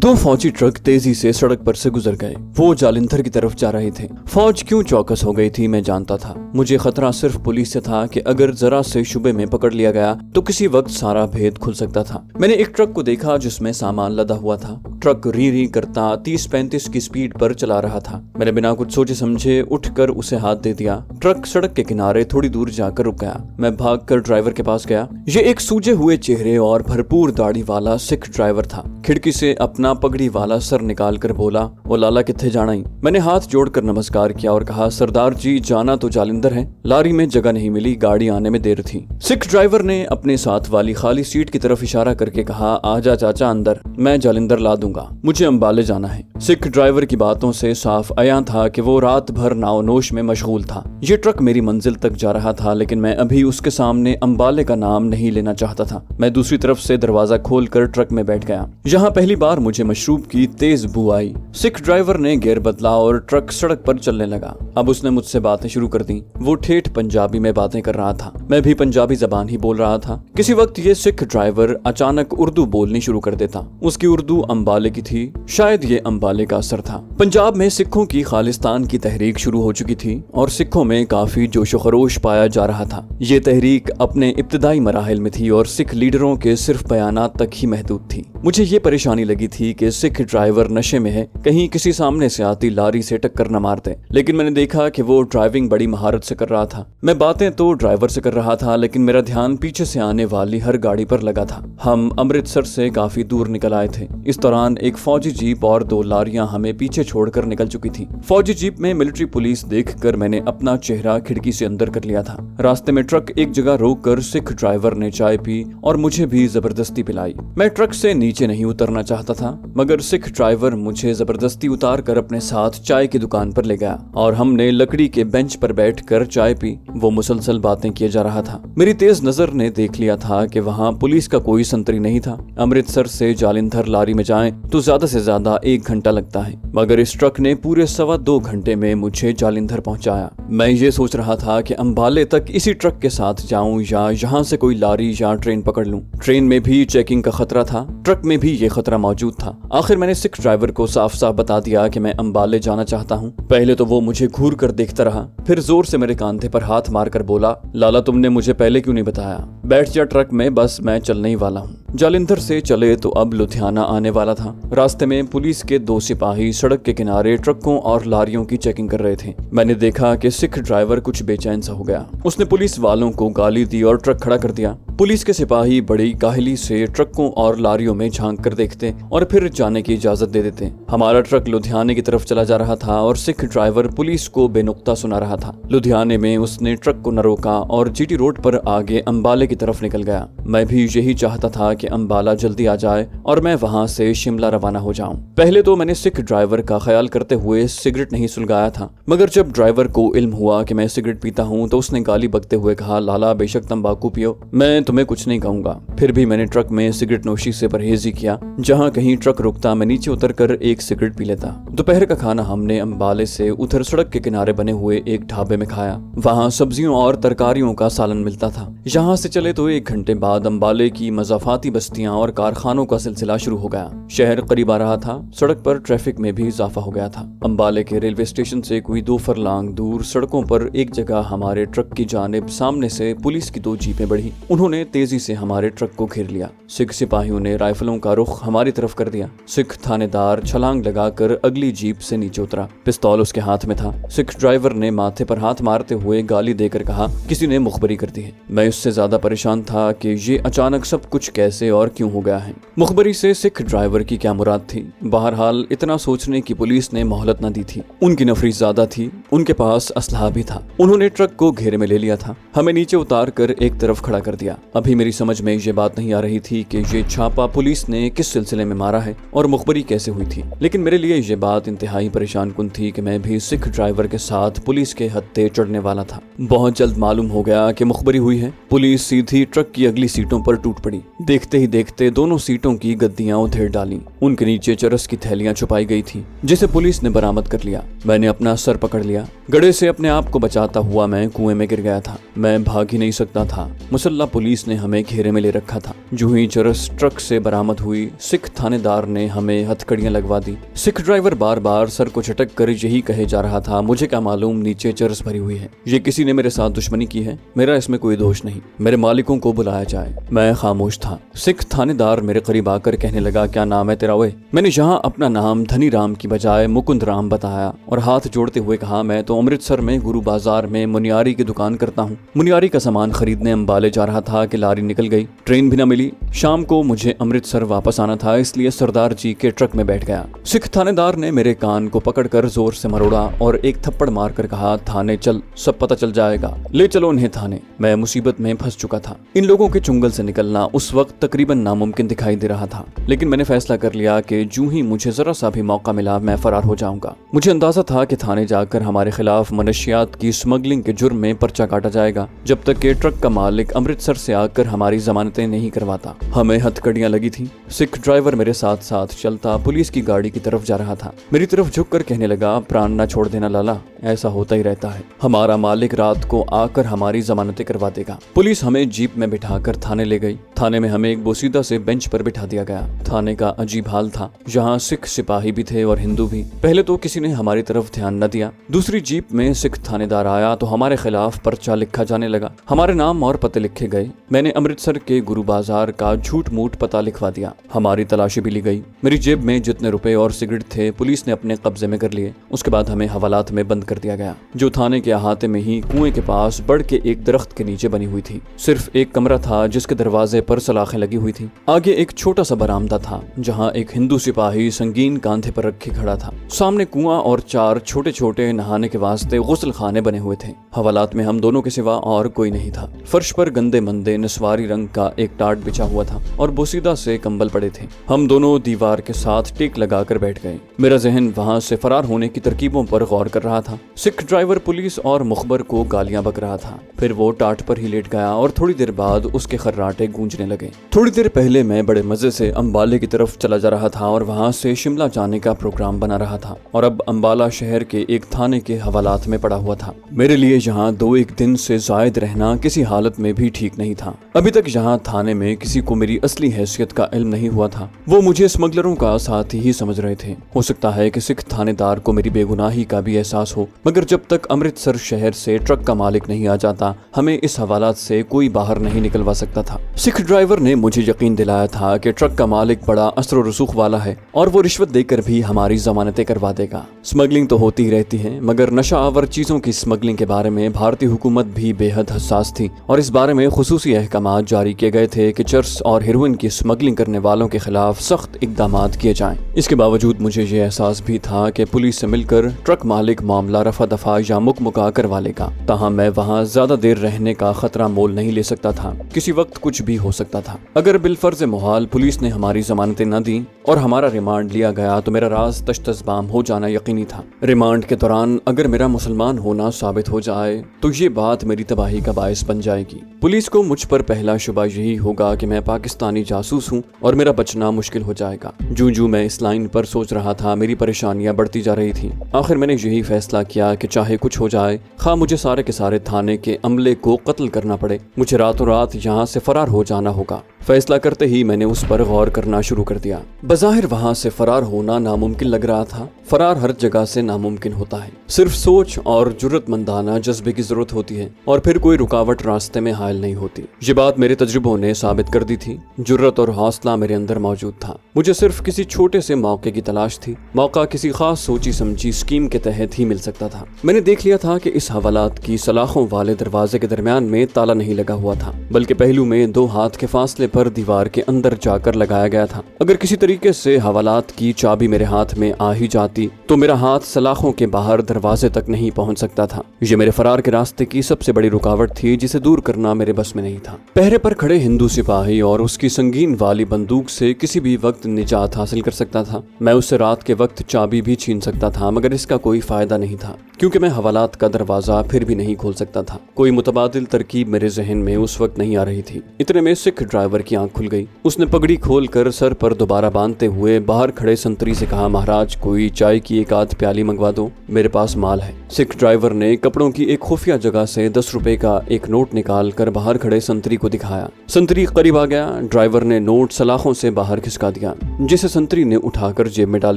दो फौजी ट्रक तेजी से सड़क पर से गुजर गए। वो जालिंधर की तरफ जा रहे थे। फौज क्यों चौकस हो गई थी मैं जानता था। मुझे खतरा सिर्फ पुलिस से था कि अगर जरा से शुबे में पकड़ लिया गया तो किसी वक्त सारा भेद खुल सकता था। मैंने एक ट्रक को देखा जिसमें सामान लदा हुआ था। ट्रक री री करता 30-35 की स्पीड पर चला रहा था। मैंने बिना कुछ सोचे समझे उठकर उसे हाथ दे दिया। ट्रक सड़क के किनारे थोड़ी दूर जाकर रुक गया। मैं भागकर ड्राइवर के पास गया। ये एक सूजे हुए चेहरे और भरपूर दाढ़ी वाला सिख ड्राइवर था। खिड़की से अपना पगड़ी वाला सर निकाल कर बोला, वो लाला कित्थे जाना ही। मैंने हाथ जोड़कर नमस्कार किया और कहा, सरदार जी जाना तो जालिंधर है, लारी में जगह नहीं मिली, गाड़ी आने में देर थी। सिख ड्राइवर ने अपने साथ वाली खाली सीट की तरफ इशारा करके कहा, आजा चाचा अंदर, मैं जालिंधर ला दूंगा, मुझे अंबाले जाना है। सिख ड्राइवर की बातों से साफ आया था कि वो रात भर नावनोश में मशगूल था। ये ट्रक मेरी मंजिल तक जा रहा था, लेकिन मैं अभी उसके सामने अंबाले का नाम नहीं लेना चाहता था। मैं दूसरी तरफ से दरवाजा खोलकर ट्रक में बैठ गया। यहाँ पहली बार मुझे मशरूब की तेज बू आई। सिख ड्राइवर ने गियर बदला और ट्रक सड़क पर चलने लगा। अब उसने मुझसे बातें शुरू कर दी। वो ठेठ पंजाबी में बातें कर रहा था। मैं भी पंजाबी जबान ही बोल रहा था। किसी वक्त ये सिख ड्राइवर अचानक उर्दू बोलनी शुरू कर देता। उसकी उर्दू अंबाले की थी। शायद ये अंबाले का असर था। पंजाब में सिखों की खालिस्तान की तहरीक शुरू हो चुकी थी और सिखों में काफी जोशो खरोश पाया जा रहा था। ये तहरीक अपने इब्तदाई मराहिल में थी और सिख लीडरों के सिर्फ बयानात तक ही महदूद थी। मुझे ये परेशानी लगी थी कि सिख ड्राइवर नशे में है, कहीं किसी सामने से आती लारी से टक्कर न मार दे। लेकिन मैंने देखा कि वो ड्राइविंग बड़ी महारत से कर रहा था। मैं बातें तो ड्राइवर से कर रहा था, लेकिन मेरा ध्यान पीछे से आने वाली हर गाड़ी पर लगा था। हम अमृतसर से काफी दूर निकल आए थे। इस दौरान एक फौजी जीप और 2 लारियां हमें पीछे छोड़कर निकल चुकी थी। फौजी जीप में मिलिट्री पुलिस देखकर मैंने अपना चेहरा खिड़की से अंदर कर लिया था। रास्ते में ट्रक एक जगह रोककर सिख ड्राइवर ने चाय पी और मुझे भी जबरदस्ती पिलाई। मैं ट्रक से नीचे नहीं उतरना चाहता था, मगर सिख ड्राइवर मुझे जबरदस्ती उतार कर अपने साथ चाय की दुकान पर ले गया और हमने लकड़ी के बेंच पर बैठकर चाय पी। वो मुसलसल बातें किए जा रहा था। मेरी तेज नजर ने देख लिया था कि वहाँ पुलिस का कोई संतरी नहीं था। अमृतसर से जालिंधर लारी में जाएं तो ज्यादा से ज्यादा 1 घंटा लगता है, मगर इस ट्रक ने पूरे 2.25 घंटे में मुझे जालिंधर पहुंचाया। मैं ये सोच रहा था कि अंबाले तक इसी ट्रक के साथ जाऊं या यहाँ से कोई लारी या ट्रेन पकड़ लूं। ट्रेन में भी चेकिंग का खतरा था, ट्रक में भी ये खतरा मौजूद था। आखिर मैंने सिख ड्राइवर को साफ साफ बता दिया कि मैं अंबाले जाना चाहता हूँ। पहले तो वो मुझे घूर कर देखता रहा, फिर जोर से मेरे कांधे पर हाथ मारकर बोला, लाला तुमने मुझे पहले क्यों नहीं बताया? बैठ जा ट्रक में, बस मैं चलने ही वाला हूँ। जालिंधर से चले तो अब लुधियाना आने वाला था। रास्ते में पुलिस के 2 सिपाही सड़क के किनारे ट्रकों और लारियों की चेकिंग कर रहे थे। मैंने देखा कि सिख ड्राइवर कुछ बेचैन सा हो गया। उसने पुलिस वालों को गाली दी और ट्रक खड़ा कर दिया। पुलिस के सिपाही बड़ी काहली से ट्रकों और लारियों में झांक कर देखते और फिर जाने की इजाजत दे देते। हमारा ट्रक लुधियाने की तरफ चला जा रहा था और सिख ड्राइवर पुलिस को बेनुक्ता सुना रहा था। लुधियाने में उसने ट्रक को न रोका और जीटी रोड पर आगे अंबाले की तरफ निकल गया। मैं भी यही चाहता था कि अंबाला जल्दी आ जाए और मैं वहां से शिमला रवाना हो जाऊं। पहले तो मैंने सिख ड्राइवर का ख्याल करते हुए सिगरेट नहीं सुलगाया था, मगर जब ड्राइवर को इल्म हुआ कि मैं सिगरेट पीता हूं तो उसने गाली बकते हुए कहा, लाला बेशक तंबाकू पियो, मैं तुम्हें कुछ नहीं कहूंगा। फिर भी मैंने ट्रक में सिगरेट नोशी से परहेज ही किया। जहां कहीं ट्रक रुकता मैं नीचे उतरकर एक सिगरेट पी लेता। दोपहर का खाना हमने अंबाले से उधर सड़क के किनारे बने हुए एक ढाबे में खाया। वहां सब्जियों और तरकारियों का सालन मिलता था। यहाँ से चले तो 1 घंटे बाद अंबाले की मजाफाती बस्तियां और कारखानों का सिलसिला शुरू हो गया। शहर करीब आ रहा था। सड़क पर ट्रैफिक में भी इजाफा हो गया था। अंबाले के रेलवे स्टेशन से कोई 2 फरलांग दूर सड़कों पर एक जगह हमारे ट्रक की जानिब सामने से पुलिस की 2 जीपें बढ़ी। उन्होंने तेजी से हमारे ट्रक को घेर लिया। सिख सिपाहियों ने राइफलों का रुख हमारी तरफ कर दिया। सिख थानेदार छलांग लगाकर अगली जीप से नीचे उतरा। पिस्तौल उसके हाथ में था। सिख ड्राइवर ने माथे पर हाथ मारते हुए गाली देकर कहा, किसी ने मुखबरी कर दी है। मैं उससे ज्यादा परेशान था कि ये अचानक सब कुछ कैसे और क्यों हो गया है। मुखबरी से सिख ड्राइवर की क्या मुराद थी? बहरहाल इतना सोचने की पुलिस ने मोहलत न दी थी। उनकी नफरी ज्यादा थी, उनके पास असलहा भी था। उन्होंने ट्रक को घेरे में ले लिया था। हमें नीचे उतार कर एक तरफ खड़ा कर दिया। अभी मेरी समझ में ये बात नहीं आ रही थी कि ये छापा पुलिस ने किस सिलसिले में मारा है और मुखबरी कैसे हुई थी। लेकिन मेरे लिए ये बात इंतहाई परेशान कुन थी कि मैं भी सिख ड्राइवर के साथ पुलिस के हत्थे चढ़ने वाला था। बहुत जल्द मालूम हो गया कि मुखबरी हुई है। पुलिस सीधी ट्रक की अगली सीटों पर टूट पड़ी। देखते ही देखते दोनों सीटों की गद्दियां उधेड़ डाली। उनके नीचे चरस की थैलियां छुपाई गई थी, जिसे पुलिस ने बरामद कर लिया। मैंने अपना सर पकड़ लिया। गड्ढे से अपने आप को बचाता हुआ मैं कुएं में गिर गया था। मैं भाग ही नहीं सकता था। मुसल्ला पुलिस ने हमें घेरे में ले रखा था। जो ही चरस ट्रक से बरामद हुई, सिख थानेदार ने हमें हथकड़ियां लगवा दी। सिख ड्राइवर बार बार सर को झटक कर यही कहे जा रहा था, मुझे क्या मालूम नीचे चरस भरी हुई है, ये किसी ने मेरे साथ दुश्मनी की है, मेरा इसमें कोई दोष नहीं, मेरे मालिकों को बुलाया जाए। मैं खामोश था। सिख थानेदार मेरे करीब आकर कहने लगा, क्या नाम है तेरा ओए? मैंने जहाँ अपना नाम धनी राम की बजाय मुकुंद राम बताया और हाथ जोड़ते हुए कहा, मैं तो अमृतसर में गुरु बाजार में मुनियारी की दुकान करता हूँ। मुनियारी का सामान खरीदने अंबाले जा रहा था कि लारी निकल गई, ट्रेन भी न मिली। शाम को मुझे अमृतसर वापस आना था, इसलिए सरदार जी के ट्रक में बैठ गया। सिख थानेदार ने मेरे कान को पकड़कर जोर से मरोड़ा और एक थप्पड़ मारकर कहा, थाने चल, सब पता चल जाएगा, ले चलो इन्हें थाने। मैं मुसीबत में फंस चुका था। इन लोगों के चुंगल से निकलना उस वक्त तकरीबन नामुमकिन दिखाई दे रहा था, लेकिन मैंने फैसला कर लिया कि जूं ही मुझे जरा सा भी मौका मिला मैं फरार हो जाऊंगा। मुझे अंदाजा था कि थाने जाकर हमारे खिलाफ मनशियात की स्मगलिंग के जुर्म में पर्चा काटा जाएगा, जब तक कि ट्रक का मालिक अमृतसर से आकर हमारी जमानतें नहीं करवाता। हमें हथकड़ियां लगी थी। सिख ड्राइवर मेरे साथ साथ चलता पुलिस की गाड़ी की तरफ जा रहा था। मेरी तरफ झुककर कहने लगा, प्राण न छोड़ देना लाला, ऐसा होता ही रहता है, हमारा मालिक रात को आकर हमारी जमानतें करवा देगा। पुलिस हमें जीप में बिठाकर थाने ले गई। थाने में हमें एक बोसीदा से बेंच पर बिठा दिया गया। थाने का अजीब हाल था, जहाँ सिख सिपाही भी थे और हिंदू भी। पहले तो किसी ने हमारी तरफ ध्यान न दिया। दूसरी जीप में सिख थानेदार आया तो हमारे खिलाफ पर्चा लिखा जाने लगा। हमारे नाम और पते लिखे गए। मैंने अमृतसर के गुरु बाजार का झूठ मूठ पता लिखवा दिया। हमारी तलाशी भी ली गई। मेरी जेब में जितने रुपए और सिगरेट थे पुलिस ने अपने कब्जे में कर लिए। उसके बाद हमें हवालात में बंद कर दिया गया, जो थाने के अहाते में ही कुएं के पास बढ़ के एक दरख्त के नीचे बनी हुई थी। सिर्फ एक कमरा था जिसके दरवाजे पर सलाखें लगी हुई थी। आगे एक छोटा सा बरामदा था जहाँ एक हिंदू सिपाही संगीन कांधे पर रखे खड़ा था। सामने कुआं और 4 छोटे छोटे नहाने के वास्ते गुस्ल खाने बने हुए थे। हवालात में हम दोनों के सिवा और कोई नहीं था। फर्श पर गंदे मंदे नस्वारी रंग का एक टाट बिछा हुआ था और बोसीदा से कंबल पड़े थे। हम दोनों दीवार के साथ टेक लगाकर बैठ गए। मेरा जहन वहां से फरार होने की तरकीबों पर गौर कर रहा था। सिख ड्राइवर पुलिस और मुखबर को गालियां बक रहा था। फिर वो टाट पर ही लेट गया और थोड़ी देर बाद उसके खर्राटे गूंजने लगे। थोड़ी देर पहले मैं बड़े मजे से अंबाले की तरफ चला जा रहा था और वहां से शिमला जाने का प्रोग्राम बना रहा था, और अब अंबाला शहर के एक थाने के हवालात में पड़ा हुआ था। मेरे लिए यहाँ 2-1 दिन से जायद रहना किसी हालत में भी ठीक नहीं था। अभी तक यहाँ थाने में किसी को मेरी असली हैसियत का इल्म नहीं हुआ था। वो मुझे स्मगलरों का साथी ही समझ रहे थे। हो सकता है कि सिख थानेदार को मेरी बेगुनाही का भी एहसास हो, मगर जब तक अमृतसर शहर से ट्रक का मालिक नहीं आ जाता हमें इस हवालात से कोई बाहर नहीं निकलवा सकता था। सिख ड्राइवर ने मुझे यकीन दिलाया था कि ट्रक का मालिक बड़ा असर रसूख वाला है और वो रिश्वत देकर भी हमारी जमानतें करवा देगा। स्मगलिंग तो होती ही रहती है, मगर नशा आवर चीजों की स्मगलिंग के बारे में भारतीय हुकूमत भी बेहद हसास थी और इस बारे में खुसूसी अहकामात जारी किए गए थे कि चर्स और हेरोइन की स्मगलिंग करने वालों के खिलाफ सख्त इकदामात किए जाएं। इसके बावजूद मुझे ये एहसास भी था कि पुलिस से मिलकर ट्रक मालिक मामला रफा दफा या मुकमुका करवा लेगा। ताहम मैं वहाँ ज्यादा देर रहने का खतरा मोल नहीं ले सकता था। किसी वक्त कुछ भी हो सकता था। अगर बिलफर्ज मोहाल पुलिस ने हमारी जमानतें न दी और हमारा रिमांड लिया गया तो मेरा राज तश्तज़बाम हो जाना यकीनी था। रिमांड के दौरान अगर मेरा मुसलमान होना साबित हो जाए तो ये बात मेरी तबाही का बायस बन जाएगी। पुलिस को मुझ पर पहला शुबा यही होगा कि मैं पाकिस्तानी जासूस हूँ और मेरा बचना मुश्किल हो जाएगा। जूं मैं इस लाइन पर सोच रहा था मेरी परेशानियां बढ़ती जा रही थी। आखिर मैंने यही फैसला किया कि चाहे कुछ हो जाए, खा मुझे सारे के सारे थाने के अमले को कत्ल करना पड़े, मुझे रातों रात यहाँ से फरार हो जाना होगा। फैसला करते ही मैंने उस पर गौर करना शुरू कर दिया। बज़ाहिर वहाँ से फरार होना नामुमकिन लग रहा था। फरार हर जगह से नामुमकिन होता है, सिर्फ सोच और जुर्रतमंदाना जज्बे की जरूरत होती है और फिर कोई रुकावट रास्ते में हायल नहीं होती। ये बात मेरे तजुर्बों ने साबित कर दी थी। जुर्रत और हौसला मेरे अंदर मौजूद था। मुझे सिर्फ किसी छोटे से मौके की तलाश थी। मौका किसी खास सोची समझी स्कीम के तहत ही मिल सकता था। मैंने देख लिया था कि इस हवालात की सलाखों वाले दरवाजे के दरमियान में ताला नहीं लगा हुआ था, बल्कि पहलू में 2 हाथ के फासले पर दीवार के अंदर जाकर लगाया गया था। अगर किसी तरीके से हवालात की चाबी मेरे हाथ में आ ही जाती तो मेरा हाथ सलाखों के बाहर दरवाजे तक नहीं पहुंच सकता था। ये मेरे फरार के रास्ते की सबसे बड़ी रुकावट थी, जिसे दूर करना मेरे बस में नहीं था। पहरे पर खड़े हिंदू सिपाही और उसकी संगीन वाली बंदूक से किसी भी वक्त निजात हासिल कर सकता था। मैं उससे रात के वक्त चाबी भी छीन सकता था, मगर इसका कोई फायदा नहीं था क्योंकि मैं हवालात का दरवाजा फिर भी नहीं खोल सकता था। कोई मुतबादिल तरकीब मेरे जहन में उस वक्त नहीं आ रही थी। इतने में सिख ड्राइवर ड्राइवर की आंख खुल गई। उसने पगड़ी खोलकर सर पर दोबारा बांधते हुए बाहर खड़े संतरी से कहा, महाराज कोई चाय की एक आध प्याली मंगवा दो, मेरे पास माल है। सिख ड्राइवर ने कपड़ों की एक खुफिया जगह से 10 रुपए का एक नोट निकाल कर बाहर खड़े संतरी को दिखाया। संतरी करीब आ गया। ड्राइवर ने नोट सलाखों से बाहर खिसका दिया, जिसे संतरी ने उठाकर जेब में डाल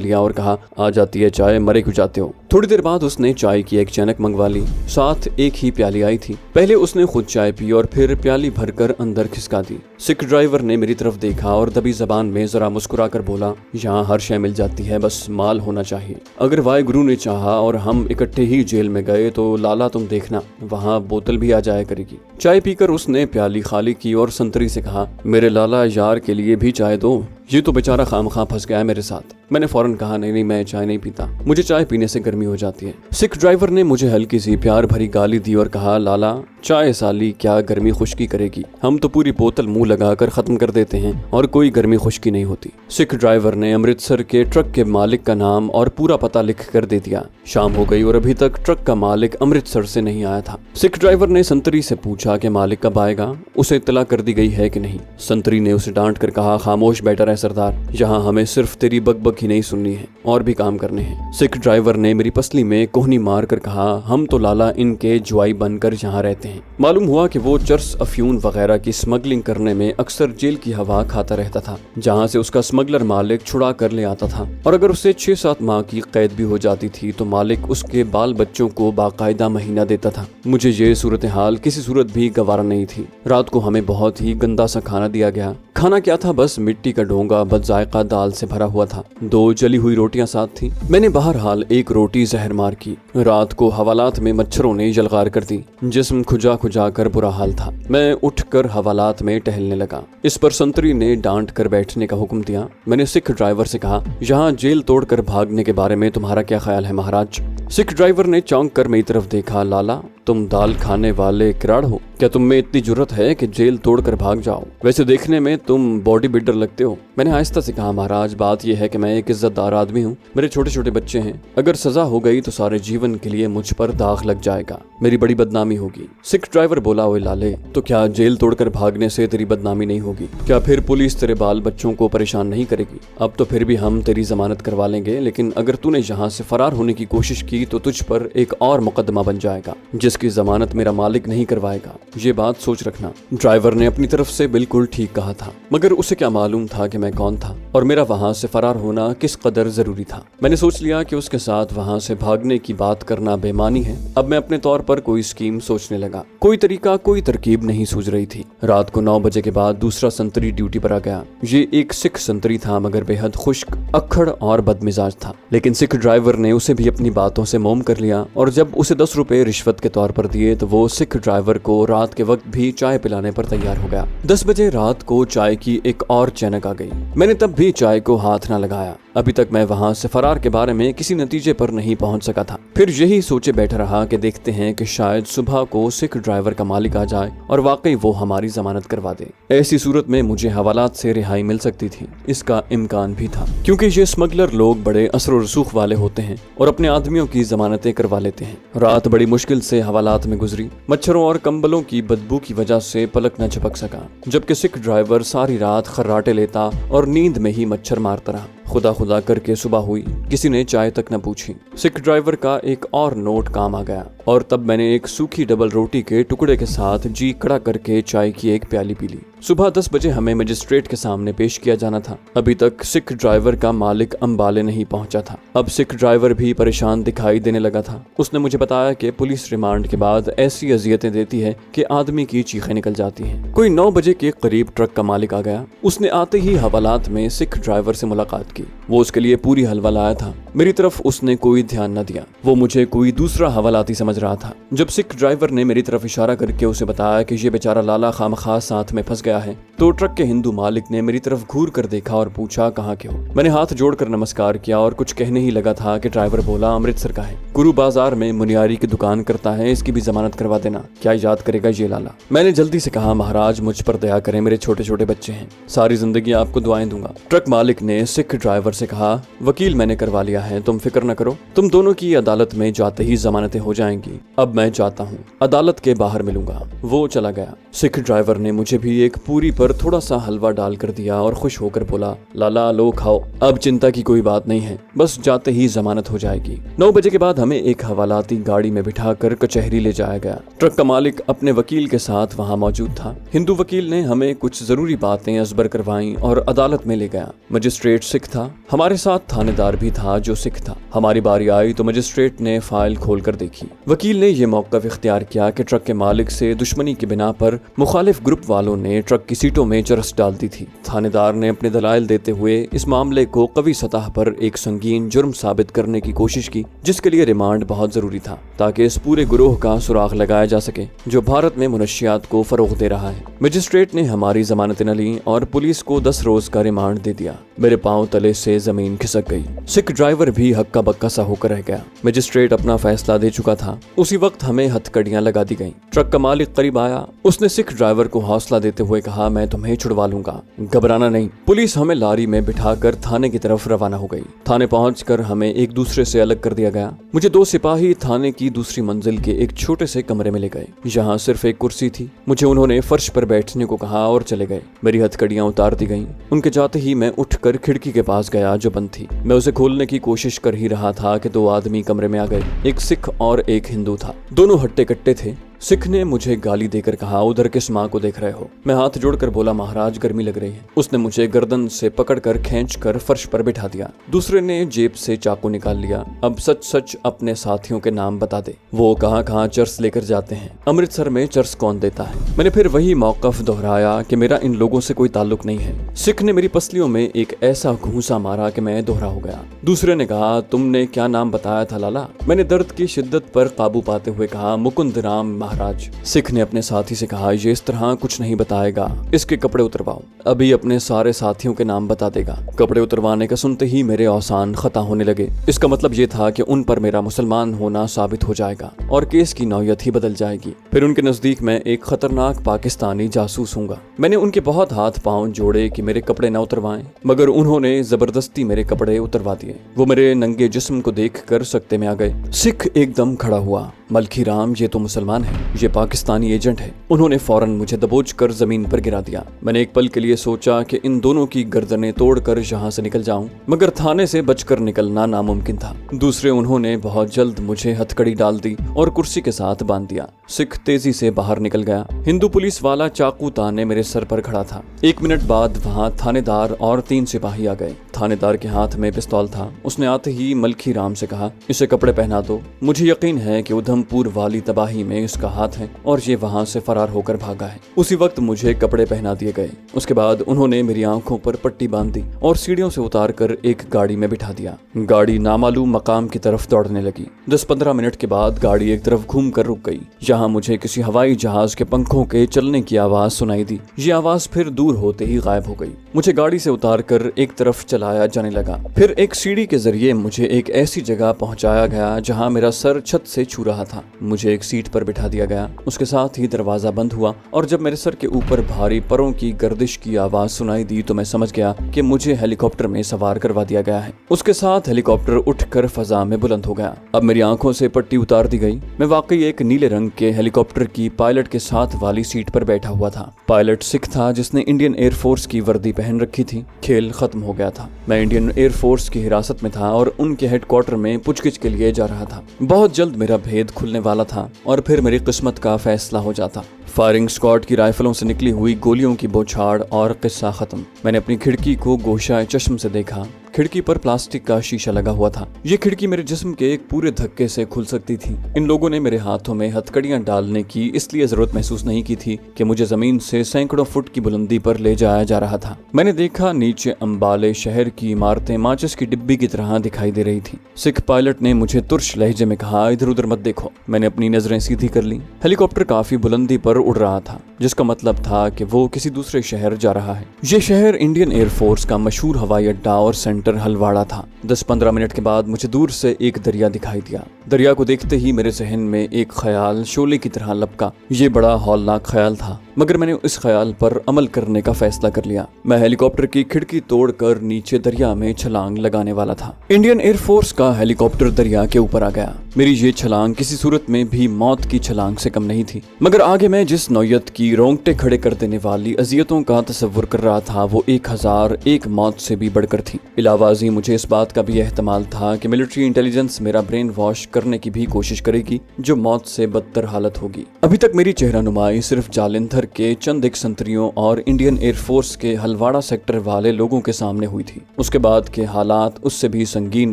लिया और कहा, आ जाती है चाय, मरे क्यों जाते हो। थोड़ी देर बाद उसने चाय की एक चैनक मंगवा ली, साथ एक ही प्याली आई थी। पहले उसने खुद चाय पी और फिर प्याली भरकर अंदर खिसका दी। सिख ड्राइवर ने मेरी तरफ देखा और दबी जबान में जरा मुस्कुरा कर बोला, यहाँ हर शय मिल जाती है, बस माल होना चाहिए। अगर वाहिगुरु ने चाहा और हम इकट्ठे ही जेल में गए तो लाला तुम देखना, वहाँ बोतल भी आ जाया करेगी। चाय पीकर उसने प्याली खाली की और संतरी से कहा, मेरे लाला यार के लिए भी चाय दो, ये तो बेचारा खामखा फंस गया है मेरे साथ। मैंने फौरन कहा, नहीं मैं चाय नहीं पीता, मुझे चाय पीने से गर्मी हो जाती है। सिख ड्राइवर ने मुझे हल्की सी प्यार भरी गाली दी और कहा, लाला चाय साली क्या गर्मी खुश्की करेगी, हम तो पूरी बोतल मुंह लगाकर खत्म कर देते हैं और कोई गर्मी खुश्की नहीं होती। सिख ड्राइवर ने अमृतसर के ट्रक के मालिक का नाम और पूरा पता लिख कर दे दिया। शाम हो गई और अभी तक ट्रक का मालिक अमृतसर से नहीं आया था। सिख ड्राइवर ने संतरी से पूछा कि मालिक कब आएगा, उसे इत्तला कर दी गई है कि नहीं। संतरी ने उसे डांट कर कहा, खामोश बैठा रहे सरदार, यहाँ हमें सिर्फ तेरी बकबक ही नहीं सुननी है, और भी काम करने हैं। सिख ड्राइवर ने मेरी पसली में कोहनी मार कर कहा, हम तो लाला इनके जुआई बनकर यहाँ रहते हैं। मालूम हुआ कि वो चर्स, अफ्यून वगैरह की स्मगलिंग करने में अक्सर जेल की हवा खाता रहता था, जहाँ से उसका स्मगलर मालिक छुड़ा कर ले आता था, और अगर उसे 6-7 माह की कैद भी हो जाती थी तो मालिक उसके बाल बच्चों को बाकायदा महीना देता था। मुझे ये सूरत हाल किसी सूरत भी गवारा नहीं थी। रात को हमें बहुत ही गंदा सा खाना दिया गया। खाना क्या था, बस मिट्टी का डोंगा बदजायका दाल से भरा हुआ था। 2 जली हुई रोटियां साथ थी। मैंने बहरहाल एक रोटी जहर मार की। रात को हवालात में मच्छरों ने जलगार कर दी। जिस्म खुजा खुजा कर बुरा हाल था। मैं उठकर हवालात में टहलने लगा। इस पर संतरी ने डांट कर बैठने का हुक्म दिया। मैंने सिख ड्राइवर से कहा, यहाँ जेल तोड़कर भागने के बारे में तुम्हारा क्या ख्याल है महाराज। सिख ड्राइवर ने चौंक कर मेरी तरफ देखा, लाला तुम दाल खाने वाले किराड़ हो, क्या तुम में इतनी जुर्रत है कि जेल तोड़कर भाग जाओ। वैसे देखने में तुम बॉडी बिल्डर लगते हो। मैंने आहिस्ता से कहा, महाराज बात यह है कि मैं एक इज्जतदार आदमी हूँ, मेरे छोटे छोटे बच्चे हैं, अगर सजा हो गई तो सारे जीवन के लिए मुझ पर दाग लग जाएगा, मेरी बड़ी बदनामी होगी। सिख ड्राइवर बोला, ओए लाले, तो क्या जेल तोड़कर भागने से तेरी बदनामी नहीं होगी? क्या फिर पुलिस तेरे बाल बच्चों को परेशान नहीं करेगी? अब तो फिर भी हम तेरी जमानत करवा लेंगे, लेकिन अगर तूने यहाँ से फरार होने की कोशिश की तो तुझ पर एक और मुकदमा बन जाएगा, जिसकी जमानत मेरा मालिक नहीं करवाएगा, ये बात सोच रखना। ड्राइवर ने अपनी तरफ से बिल्कुल ठीक कहा था, मगर उसे क्या मालूम था कि मैं कौन था और मेरा वहाँ से फरार होना किस कदर जरूरी था। मैंने सोच लिया कि उसके साथ वहाँ से भागने की बात करना बेमानी है। अब मैं अपने तौर पर कोई स्कीम सोचने लगा। कोई तरीका, कोई तरकीब नहीं सूझ रही थी। रात को 9 बजे के बाद दूसरा संतरी ड्यूटी पर आ गया। ये एक सिख संतरी था, मगर बेहद खुश्क, अक्खड़ और बदमिजाज था। लेकिन सिख ड्राइवर ने उसे भी अपनी बातों से मोम कर लिया और जब उसे 10 रुपए रिश्वत के तौर पर दिए तो वो सिख ड्राइवर को रात के वक्त भी चाय पिलाने पर तैयार हो गया। 10 बजे रात को चाय की एक और चैनक आ गई। मैंने तब भी चाय को हाथ न लगाया। अभी तक मैं वहाँ से फरार के बारे में किसी नतीजे पर नहीं पहुँच सका था। फिर यही सोचे बैठा रहा कि देखते हैं कि शायद सुबह को सिख ड्राइवर का मालिक आ जाए और वाकई वो हमारी जमानत करवा दे। ऐसी सूरत में मुझे हवालात से रिहाई मिल सकती थी। इसका इम्कान भी था, क्योंकि ये स्मगलर लोग बड़े असर और रसूख वाले होते हैं और अपने आदमियों की जमानतें करवा लेते हैं। रात बड़ी मुश्किल से हवालात में गुजरी। मच्छरों और कंबलों की बदबू की वजह से पलक न झपक सका, जबकि सिख ड्राइवर सारी रात खर्राटे लेता और नींद में ही मच्छर मारता रहा। खुदा खुदा करके सुबह हुई, किसी ने चाय तक न पूछी। सिख ड्राइवर का एक और नोट काम आ गया और तब मैंने एक सूखी डबल रोटी के टुकड़े के साथ जी कड़ा करके चाय की एक प्याली पी ली। सुबह 10 बजे हमें मजिस्ट्रेट के सामने पेश किया जाना था। अभी तक सिख ड्राइवर का मालिक अंबाले नहीं पहुंचा था। अब सिख ड्राइवर भी परेशान दिखाई देने लगा था। उसने मुझे बताया कि पुलिस रिमांड के बाद ऐसी अजियतें देती है कि आदमी की चीखें निकल जाती हैं। कोई 9 बजे के करीब ट्रक का मालिक आ गया। उसने आते ही हवालात में सिख ड्राइवर से मुलाकात की। वो उसके लिए पूरी हलवा लाया था। मेरी तरफ उसने कोई ध्यान न दिया। वो मुझे कोई दूसरा हवालाती समझ रहा था। जब सिख ड्राइवर ने मेरी तरफ इशारा करके उसे बताया कि ये बेचारा लाला खामखा साथ में फंस गया है, तो ट्रक के हिंदू मालिक ने मेरी तरफ घूर कर देखा और पूछा, कहाँ के हो? मैंने हाथ जोड़कर नमस्कार किया और कुछ कहने ही लगा था कि ड्राइवर बोला, अमृतसर का है, गुरु बाजार में मुनियारी की दुकान करता है, इसकी भी जमानत करवा देना। क्या याद करेगा ये लाला? मैंने जल्दी से कहा, महाराज मुझ पर दया करें, मेरे छोटे छोटे बच्चे हैं, सारी जिंदगी आपको दुआएं दूंगा। ट्रक मालिक ने सिख ड्राइवर से कहा, वकील मैंने करवा लिया है, तुम फिक्र न करो, तुम दोनों की अदालत में जाते ही जमानतें हो जाएंगी। जाएंगी। अब मैं जाता हूँ, अदालत के बाहर मिलूंगा। वो चला गया। सिख ड्राइवर ने मुझे भी एक पूरी पर थोड़ा सा हलवा डाल कर दिया और खुश होकर बोला, लाला लो खाओ, अब चिंता की कोई बात नहीं है, बस जाते ही जमानत हो जाएगी। 9 बजे के बाद हमें एक हवालाती गाड़ी में बिठाकर कचहरी ले जाया गया। ट्रक का मालिक अपने वकील के साथ वहाँ मौजूद था। हिंदू वकील ने हमें कुछ जरूरी बातें अजबर करवाई और अदालत में ले गया। मजिस्ट्रेट सिख था, हमारे साथ थानेदार भी था जो सिख था। हमारी बारी आई तो मजिस्ट्रेट ने फाइल खोल कर देखी। वकील ने यह मौका इख्तियार किया कि ट्रक के मालिक से दुश्मनी की बिना पर मुखालिफ ग्रुप वालों ने ट्रक की सीटों में चरस डाल दी थी। थानेदार ने अपने दलाइल देते हुए इस मामले को कवी सतह पर एक संगीन जुर्म साबित करने की कोशिश की, जिसके लिए रिमांड बहुत जरूरी था ताकि इस पूरे गिरोह का सुराग लगाया जा सके जो भारत में मुनशियात को फरोग दे रहा है। मजिस्ट्रेट ने हमारी जमानतें न ली और पुलिस को 10 रोज का रिमांड दे दिया। मेरे पांव तले से जमीन खिसक गई। सिख ड्राइवर भी हक्का बक्का सा होकर रह गया। मजिस्ट्रेट अपना फैसला दे चुका था। उसी वक्त हमें हथकड़ियां लगा दी गईं। ट्रक का मालिक करीब आया। उसने सिख ड्राइवर को हौसला देते हुए कहा, मैं तुम्हें छुड़वा लूंगा, घबराना नहीं। पुलिस हमें लारी में बिठाकर थाने की तरफ रवाना हो गई। थाने पहुंचकर हमें एक दूसरे से अलग कर दिया गया। मुझे 2 सिपाही थाने की दूसरी मंजिल के एक छोटे से कमरे में ले गए। यहाँ सिर्फ एक कुर्सी थी। मुझे उन्होंने फर्श पर बैठने को कहा और चले गए। मेरी हथकड़ियां उतार दी गईं। उनके जाते ही मैं उठकर खिड़की के पास गया जो बंद थी। मैं उसे खोलने की कोशिश कर ही रहा था कि 2 आदमी कमरे में आ गए। एक सिख और एक हिंदू था। दोनों हट्टे कट्टे थे। सिख ने मुझे गाली देकर कहा, उधर किस माँ को देख रहे हो? मैं हाथ जोड़कर बोला, महाराज गर्मी लग रही है। उसने मुझे गर्दन से पकड़कर खींचकर फर्श पर बिठा दिया। दूसरे ने जेब से चाकू निकाल लिया। अब सच सच अपने साथियों के नाम बता दे, वो कहाँ कहाँ चर्स लेकर जाते हैं, अमृतसर में चर्स कौन देता है? मैंने फिर वही मौकफ दोहराया कि मेरा इन लोगों से कोई ताल्लुक नहीं है। सिख ने मेरी पसलियों में एक ऐसा घूंसा मारा कि मैं दोहरा हो गया। दूसरे ने कहा, तुमने क्या नाम बताया था लाला? मैंने दर्द की शिद्दत पर काबू पाते हुए कहा, मुकुंद राम महाराज। सिख ने अपने साथी से कहा, ये इस तरह कुछ नहीं बताएगा, इसके कपड़े उतरवाओ, अभी अपने सारे साथियों के नाम बता देगा। कपड़े उतरवाने का सुनते ही मेरे औसान खता होने लगे। इसका मतलब ये था कि उन पर मेरा मुसलमान होना साबित हो जाएगा और केस की नौयत ही बदल जाएगी। फिर उनके नजदीक मैं एक खतरनाक पाकिस्तानी जासूस हूँगा। मैंने उनके बहुत हाथ पांव जोड़े कि मेरे कपड़े न उतरवाएं, मगर उन्होंने जबरदस्ती मेरे कपड़े उतरवा दिए। वो मेरे नंगे जिस्म को देख कर सकते में आ गए। सिख एकदम खड़ा हुआ, मलखी राम, ये तो मुसलमान है, ये पाकिस्तानी एजेंट है। उन्होंने फौरन मुझे दबोच कर जमीन पर गिरा दिया। मैंने एक पल के लिए सोचा कि इन दोनों की गर्दनें तोड़कर यहाँ से निकल जाऊं, मगर थाने से बचकर निकलना नामुमकिन था। दूसरे उन्होंने बहुत जल्द मुझे हथकड़ी डाल दी और कुर्सी के साथ बांध दिया। सिख तेजी से बाहर निकल गया। हिंदू पुलिस वाला चाकू ताने मेरे सर पर खड़ा था। 1 मिनट बाद वहाँ थानेदार और 3 सिपाही आ गए। थानेदार के हाथ में पिस्तौल था। उसने आते ही मलखी राम से कहा, इसे कपड़े पहना दो। मुझे यकीन है कि उधमपुर वाली तबाही में इसका हाथ है और ये वहाँ से फरार होकर भागा है। उसी वक्त मुझे कपड़े पहना दिए गए। उसके बाद उन्होंने मेरी आंखों पर पट्टी बांध दी और सीढ़ियों से उतार कर एक गाड़ी में बिठा दिया। गाड़ी नामालूम मकाम की तरफ दौड़ने लगी। 10-15 मिनट के बाद गाड़ी एक तरफ घूम कर रुक गई। यहाँ मुझे किसी हवाई जहाज के पंखों के चलने की आवाज सुनाई दी। ये आवाज फिर दूर होते ही गायब हो गई। मुझे गाड़ी से उतार कर एक तरफ चलाया जाने लगा। फिर एक सीढ़ी के जरिए मुझे एक ऐसी जगह पहुंचाया गया जहां मेरा सर छत से छू रहा था। मुझे एक सीट पर बिठा दिया गया। उसके साथ ही दरवाजा बंद हुआ और जब मेरे सर के ऊपर भारी परों की गर्दिश की आवाज सुनाई दी तो मैं समझ गया कि मुझे हेलीकॉप्टर में सवार करवा दिया गया है। उसके साथ हेलीकॉप्टर उठकर फजा में बुलंद हो गया। अब मेरी आंखों से पट्टी उतार दी गई। मैं वाकई एक नीले रंग के हेलीकॉप्टर की पायलट के साथ वाली सीट पर बैठा हुआ था। पायलट सिख था जिसने इंडियन एयरफोर्स की वर्दी पहन रखी थी। खेल खत्म हो गया था। मैं इंडियन एयरफोर्स की हिरासत में था और उनके हेडक्वार्टर में पूछगिछ के लिए जा रहा था। बहुत जल्द मेरा भेद खुलने वाला था और फिर मेरी किस्मत का फैसला हो जाता। फायरिंग स्क्वाड की राइफलों से निकली हुई गोलियों की बौछार और किस्सा खत्म। मैंने अपनी खिड़की को गोशाए चश्म से देखा। खिड़की पर प्लास्टिक का शीशा लगा हुआ था। ये खिड़की मेरे जिस्म के एक पूरे धक्के से खुल सकती थी। इन लोगों ने मेरे हाथों में हथकड़ियां डालने की इसलिए जरूरत महसूस नहीं की थी कि मुझे जमीन से सैकड़ों फुट की बुलंदी पर ले जाया जा रहा था। मैंने देखा नीचे अंबाले शहर की इमारतें माचिस की डिब्बी की तरह दिखाई दे रही थी। सिख पायलट ने मुझे तुर्श लहजे में कहा, इधर उधर मत देखो। मैंने अपनी नजरें सीधी कर ली। हेलीकॉप्टर काफी बुलंदी पर उड़ रहा था, जिसका मतलब था कि वो किसी दूसरे शहर जा रहा है। ये शहर इंडियन एयरफोर्स का मशहूर हवाई अड्डा और सेंटर हलवाड़ा था। 10-15 मिनट के बाद मुझे दूर से एक दरिया दिखाई दिया। दरिया को देखते ही मेरे जहन में एक ख्याल शोले की तरह लपका। ये बड़ा हौलनाक ख्याल था। मगर मैंने इस ख्याल पर अमल करने का फैसला कर लिया। मैं हेलीकॉप्टर की खिड़की तोड़कर नीचे दरिया में छलांग लगाने वाला था। इंडियन एयरफोर्स का हेलीकॉप्टर दरिया के ऊपर आ गया। मेरी ये छलांग किसी सूरत में भी मौत की छलांग से कम नहीं थी, मगर आगे मैं जिस नौयत की रोंगटे खड़े कर देने वाली अजियतों का तस्वुर कर रहा था वो 1001 मौत से भी बढ़कर थी। इलावाजी मुझे इस बात का भी एहतमाल था कि मिलिट्री इंटेलिजेंस मेरा ब्रेन वॉश करने की भी कोशिश करेगी, जो मौत से बदतर हालत होगी। अभी तक मेरी चेहरा नुमाई सिर्फ जालंधर के चंद एक्संतरियों और इंडियन एयरफोर्स के हलवाड़ा सेक्टर वाले लोगों के सामने हुई थी। उसके बाद के हालात उससे भी संगीन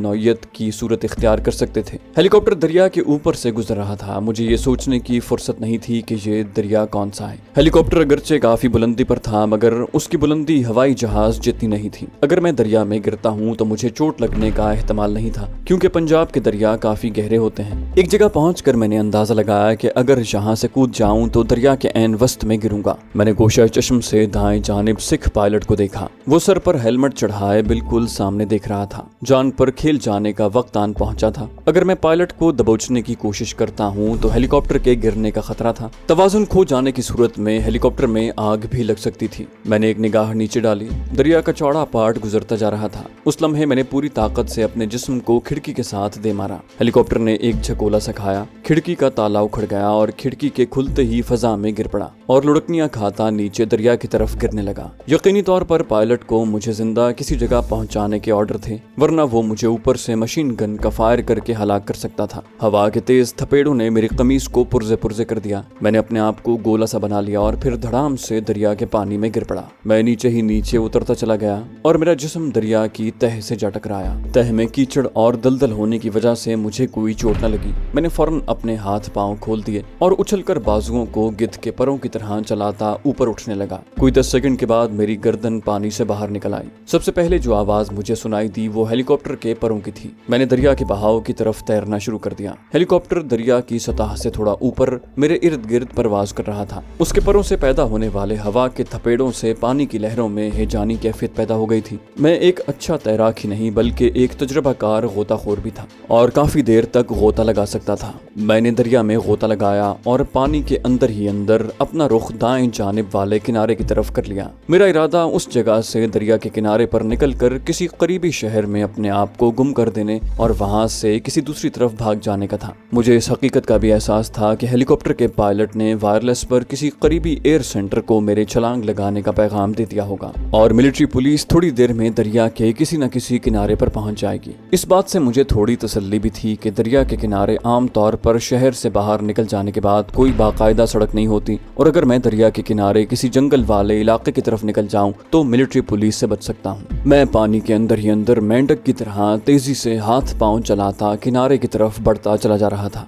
नौयत की सूरत इख्तियार कर सकते थे। हेलीकॉप्टर दरिया के ऊपर से गुजर रहा था। मुझे ये सोचने की फुर्सत नहीं थी कि ये दरिया कौन सा है। हेलीकॉप्टर अगरचे काफी बुलंदी पर था, मगर उसकी बुलंदी हवाई जहाज जितनी नहीं थी। अगर मैं दरिया में गिरता हूँ तो मुझे चोट लगने का एहतमाल नहीं था, क्योंकि पंजाब के दरिया काफी गहरे होते हैं। एक जगह पहुंचकर मैंने अंदाजा लगाया कि अगर यहाँ से कूद जाऊं तो दरिया के ऐन वस्त में गिरूंगा। मैंने गोशा चश्म से दाएं जानिब सिख पायलट को देखा। वो सर पर हेलमेट चढ़ाए बिल्कुल सामने देख रहा था। जान पर खेल जाने का वक्त आन पहुंचा था। अगर मैं पायलट को दबोचने की कोशिश करता हूं तो हेलीकॉप्टर के गिरने का खतरा था। तवाजुन खो जाने की सूरत में हेलीकॉप्टर में आग भी लग सकती थी। मैंने एक निगाह नीचे डाली। दरिया का चौड़ा पार्ट गुजरता जा रहा था। उस लम्हे मैंने पूरी ताकत से अपने जिस्म को खिड़की के साथ दे मारा। हेलीकॉप्टर ने एक झकोला सा खाया। खिड़की का ताला उखड़ गया और खिड़की के खुलते ही फजा में गिर पड़ा और लुढ़कनियां खाता नीचे दरिया की तरफ गिरने लगा। यकीनी तौर पर पायलट को मुझे जिंदा किसी जगह पहुंचाने के ऑर्डर थे, वरना वो मुझे ऊपर से मशीन गन का फायर करके हलाक कर सकता था। हवा के तेज थपेड़ों ने मेरी कमीज को पुर्जे पुर्जे कर दिया। मैंने अपने आप को गोला सा बना लिया और फिर धड़ाम से दरिया के पानी में गिर पड़ा। मैं नीचे ही नीचे उतरता चला गया और मेरा जिस्म दरिया की तह से जा टकराया। तह में कीचड़ और दलदल होने की वजह से मुझे कोई चोट न लगी। मैंने फौरन अपने हाथ पांव खोल दिए और उछलकर बाजुओं को गिद्ध के परों की तरह चलाता ऊपर उठने लगा। कोई 10 सेकंड के बाद मेरी गर्दन पानी से बाहर निकल आई। सबसे पहले जो आवाज मुझे सुनाई दी वो हेलीकॉप्टर के परों की थी। मैंने दरिया के बहाव की तरफ तैरना शुरू कर दिया। हेलीकॉप्टर दरिया की सतह से थोड़ा ऊपर मेरे इर्द गिर्द परवाज कर रहा था। उसके परों से पैदा होने वाले हवा के थपेड़ों से पानी की लहरों में हेजानी कैफियत पैदा हो गई थी। मैं एक अच्छा तैराक ही नहीं बल्कि एक तजुर्बाकार गोताखोर भी था और काफी देर तक गोता लगा सकता था। मैंने दरिया में गोता लगाया और पानी के अंदर ही अंदर अपना रुख दाएं जानिब वाले किनारे की तरफ कर लिया। मेरा इरादा उस जगह से दरिया के किनारे पर निकलकर किसी करीबी शहर में अपने आप को गुम कर देने और वहां से किसी दूसरी तरफ भाग जाने का था। मुझे इस हकीकत का भी एहसास था कि हेलीकॉप्टर के पायलट ने वायरलेस पर किसी करीबी एयर सेंटर को मेरे छलांग लगाने का पैगाम दे दिया होगा और मिलिट्री पुलिस थोड़ी देर में दरिया के किसी न किसी किनारे पर पहुंच जाएगी। इस बात से मुझे थोड़ी तसल्ली भी थी कि दरिया के किनारे आम तौर पर शहर से बाहर निकल जाने के बाद कोई बाकायदा सड़क नहीं होती और अगर मैं दरिया के किनारे किसी जंगल वाले इलाके की तरफ निकल जाऊं तो मिलिट्री पुलिस से बच सकता हूं। मैं पानी के अंदर ही अंदर मेंढक की तरह तेजी से हाथ पांव चलाता किनारे की तरफ बढ़ता चला जा रहा था।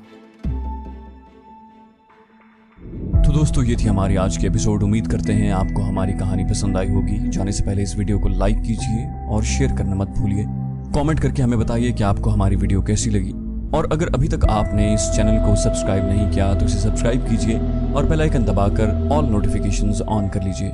तो दोस्तों ये थी हमारी आज की एपिसोड। उम्मीद करते हैं आपको हमारी कहानी पसंद आई होगी। जाने से पहले इस वीडियो को लाइक कीजिए और शेयर करना मत भूलिए। कमेंट करके हमें बताइए कि आपको हमारी वीडियो कैसी लगी और अगर अभी तक आपने इस चैनल को सब्सक्राइब नहीं किया तो इसे सब्सक्राइब कीजिए और बेल आइकन दबाकर ऑल नोटिफिकेशंस ऑन कर लीजिए।